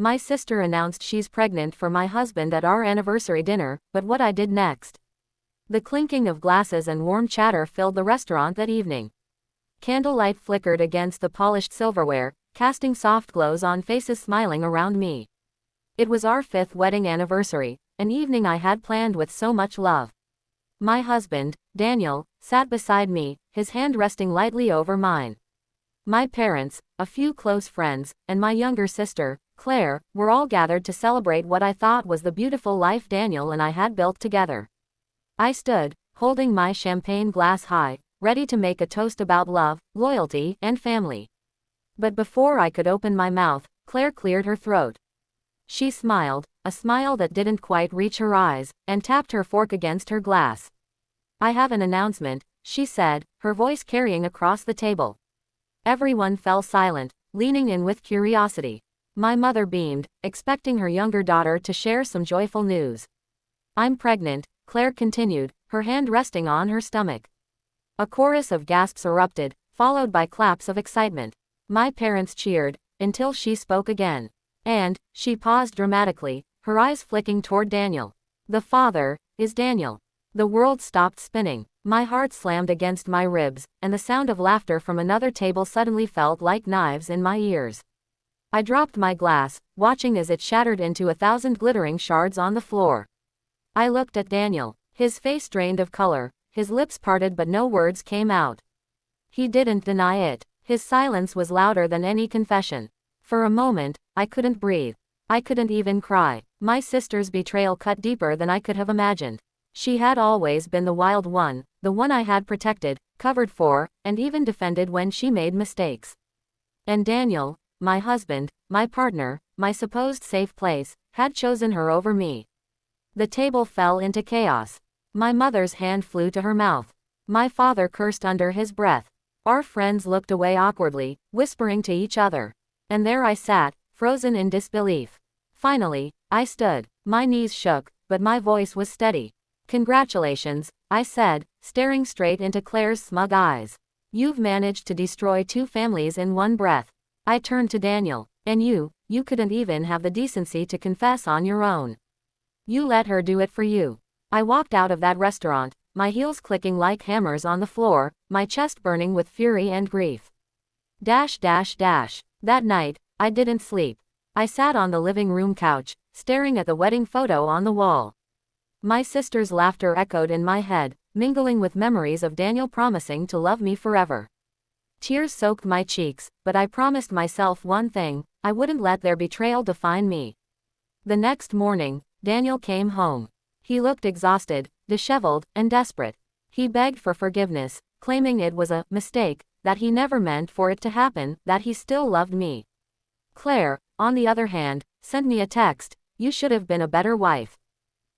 My sister announced she's pregnant for my husband at our anniversary dinner, but what I did next? The clinking of glasses and warm chatter filled the restaurant that evening. Candlelight flickered against the polished silverware, casting soft glows on faces smiling around me. It was our 5th wedding anniversary, an evening I had planned with so much love. My husband, Daniel, sat beside me, his hand resting lightly over mine. My parents, a few close friends, and my younger sister, Claire, were all gathered to celebrate what I thought was the beautiful life Daniel and I had built together. I stood, holding my champagne glass high, ready to make a toast about love, loyalty, and family. But before I could open my mouth, Claire cleared her throat. She smiled, a smile that didn't quite reach her eyes, and tapped her fork against her glass. "I have an announcement," she said, her voice carrying across the table. Everyone fell silent, leaning in with curiosity. My mother beamed, expecting her younger daughter to share some joyful news. "I'm pregnant," Claire continued, her hand resting on her stomach. A chorus of gasps erupted, followed by claps of excitement. My parents cheered, until she spoke again. And, she paused dramatically, her eyes flicking toward Daniel. "The father is Daniel." The world stopped spinning. My heart slammed against my ribs, and the sound of laughter from another table suddenly felt like knives in my ears. I dropped my glass, watching as it shattered into 1,000 glittering shards on the floor. I looked at Daniel, his face drained of color, his lips parted but no words came out. He didn't deny it. His silence was louder than any confession. For a moment, I couldn't breathe. I couldn't even cry. My sister's betrayal cut deeper than I could have imagined. She had always been the wild one, the one I had protected, covered for, and even defended when she made mistakes. And Daniel, my husband, my partner, my supposed safe place, had chosen her over me. The table fell into chaos. My mother's hand flew to her mouth. My father cursed under his breath. Our friends looked away awkwardly, whispering to each other. And there I sat, frozen in disbelief. Finally, I stood. My knees shook, but my voice was steady. "Congratulations," I said, staring straight into Claire's smug eyes. "You've managed to destroy 2 families in one breath." I turned to Daniel. "And you couldn't even have the decency to confess on your own. You let her do it for you." I walked out of that restaurant, my heels clicking like hammers on the floor, my chest burning with fury and grief. That night, I didn't sleep. I sat on the living room couch, staring at the wedding photo on the wall. My sister's laughter echoed in my head, mingling with memories of Daniel promising to love me forever. Tears soaked my cheeks, but I promised myself one thing: I wouldn't let their betrayal define me. The next morning, Daniel came home. He looked exhausted, disheveled, and desperate. He begged for forgiveness, claiming it was a mistake, that he never meant for it to happen, that he still loved me. Claire, on the other hand, sent me a text: "You should have been a better wife."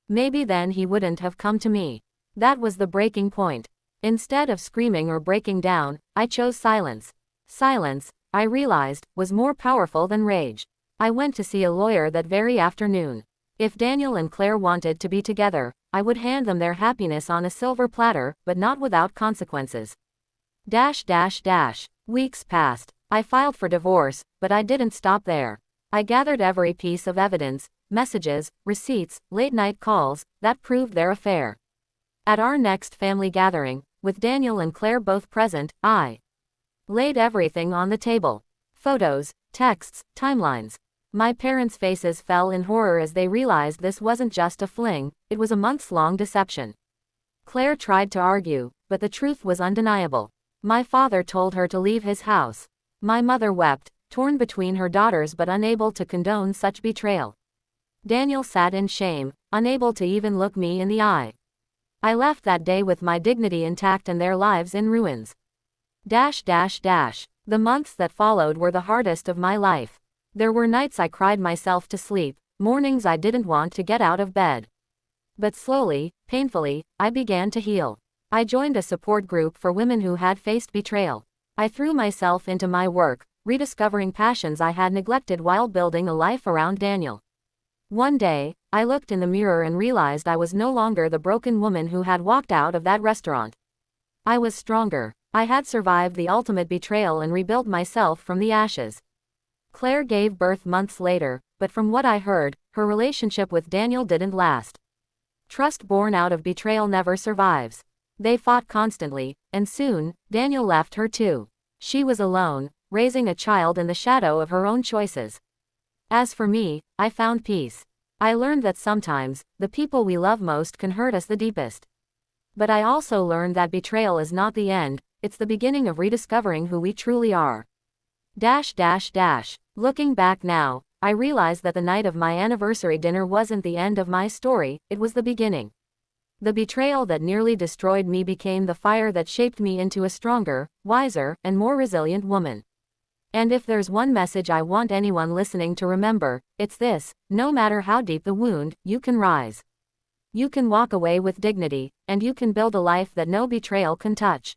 Maybe then he wouldn't have come to me. That was the breaking point. Instead of screaming or breaking down, I chose silence. Silence, I realized, was more powerful than rage. I went to see a lawyer that very afternoon. If Daniel and Claire wanted to be together, I would hand them their happiness on a silver platter, but not without consequences. Weeks passed. I filed for divorce, but I didn't stop there. I gathered every piece of evidence, messages, receipts, late-night calls, that proved their affair. At our next family gathering, with Daniel and Claire both present, I laid everything on the table. Photos, texts, timelines. My parents' faces fell in horror as they realized this wasn't just a fling, it was a months-long deception. Claire tried to argue, but the truth was undeniable. My father told her to leave his house. My mother wept, torn between her daughters but unable to condone such betrayal. Daniel sat in shame, unable to even look me in the eye. I left that day with my dignity intact and their lives in ruins. The months that followed were the hardest of my life. There were nights I cried myself to sleep, mornings I didn't want to get out of bed. But slowly, painfully, I began to heal. I joined a support group for women who had faced betrayal. I threw myself into my work, rediscovering passions I had neglected while building a life around Daniel. One day, I looked in the mirror and realized I was no longer the broken woman who had walked out of that restaurant. I was stronger. I had survived the ultimate betrayal and rebuilt myself from the ashes. Claire gave birth months later, but from what I heard, her relationship with Daniel didn't last. Trust born out of betrayal never survives. They fought constantly, and soon, Daniel left her too. She was alone, raising a child in the shadow of her own choices. As for me, I found peace. I learned that sometimes, the people we love most can hurt us the deepest. But I also learned that betrayal is not the end, it's the beginning of rediscovering who we truly are. Looking back now, I realize that the night of my anniversary dinner wasn't the end of my story, it was the beginning. The betrayal that nearly destroyed me became the fire that shaped me into a stronger, wiser, and more resilient woman. And if there's one message I want anyone listening to remember, it's this: no matter how deep the wound, you can rise. You can walk away with dignity, and you can build a life that no betrayal can touch.